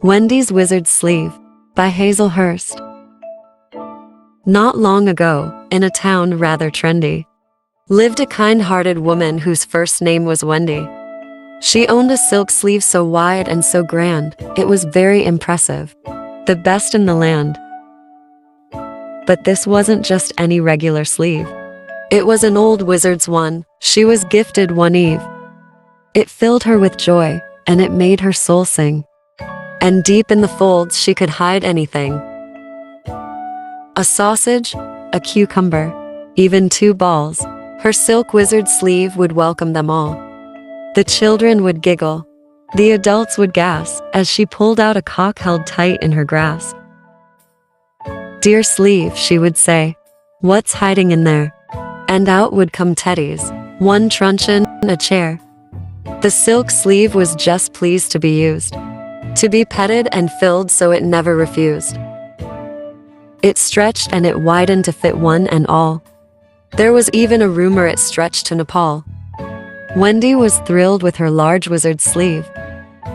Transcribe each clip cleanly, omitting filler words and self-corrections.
Wendy's Wizard Sleeve by Hazel Hurst. Not long ago, in a town rather trendy, lived a kind-hearted woman whose first name was Wendy. She owned a silk sleeve so wide and so grand, it was very impressive, the best in the land. But this wasn't just any regular sleeve. It was an old wizard's one. She was gifted one eve. It filled her with joy, and it made her soul sing. And deep in the folds she could hide anything. A sausage, a cucumber, even 2 balls. Her silk wizard sleeve would welcome them all. The children would giggle. The adults would gasp as she pulled out a cock held tight in her grasp. "Dear sleeve," she would say, "what's hiding in there?" And out would come teddies, one truncheon, a chair. The silk sleeve was just pleased to be used, to be petted and filled so it never refused. It stretched and it widened to fit one and all. There was even a rumor it stretched to Nepal. Wendy was thrilled with her large wizard sleeve,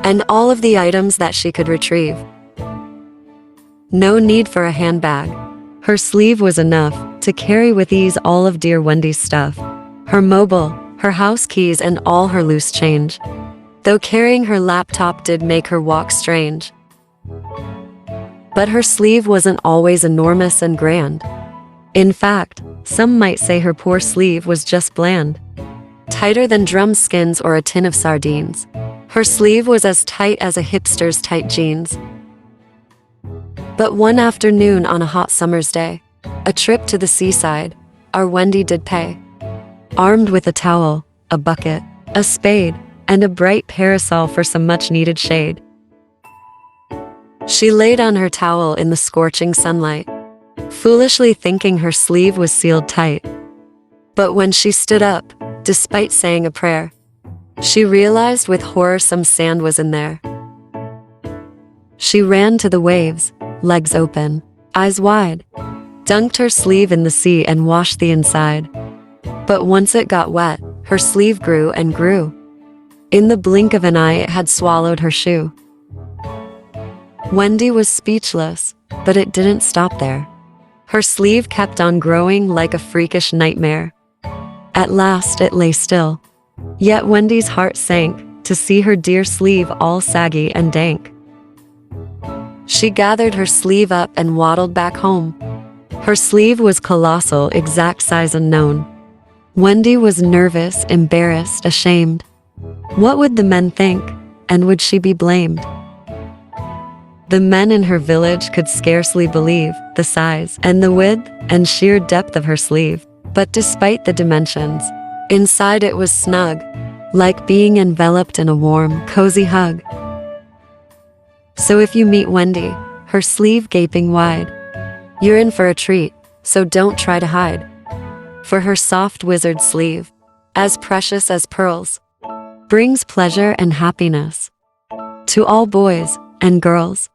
and all of the items that she could retrieve. No need for a handbag. Her sleeve was enough to carry with ease all of dear Wendy's stuff, her mobile, her house keys, and all her loose change. Though carrying her laptop did make her walk strange. But her sleeve wasn't always enormous and grand. In fact, some might say her poor sleeve was just bland. Tighter than drum skins or a tin of sardines. Her sleeve was as tight as a hipster's tight jeans. But one afternoon on a hot summer's day, a trip to the seaside, our Wendy did pay. Armed with a towel, a bucket, a spade, and a bright parasol for some much-needed shade. She laid on her towel in the scorching sunlight, foolishly thinking her sleeve was sealed tight. But when she stood up, despite saying a prayer, she realized with horror some sand was in there. She ran to the waves, legs open, eyes wide, dunked her sleeve in the sea and washed the inside. But once it got wet, her sleeve grew and grew. In the blink of an eye it had swallowed her shoe. Wendy was speechless, but it didn't stop there. Her sleeve kept on growing like a freakish nightmare. At last it lay still. Yet Wendy's heart sank to see her dear sleeve all saggy and dank. She gathered her sleeve up and waddled back home. Her sleeve was colossal, exact size unknown. Wendy was nervous, embarrassed, ashamed. What would the men think, and would she be blamed? The men in her village could scarcely believe the size and the width and sheer depth of her sleeve. But despite the dimensions, inside it was snug, like being enveloped in a warm, cozy hug. So if you meet Wendy, her sleeve gaping wide, you're in for a treat, so don't try to hide. For her soft wizard sleeve, as precious as pearls, brings pleasure and happiness to all boys and girls.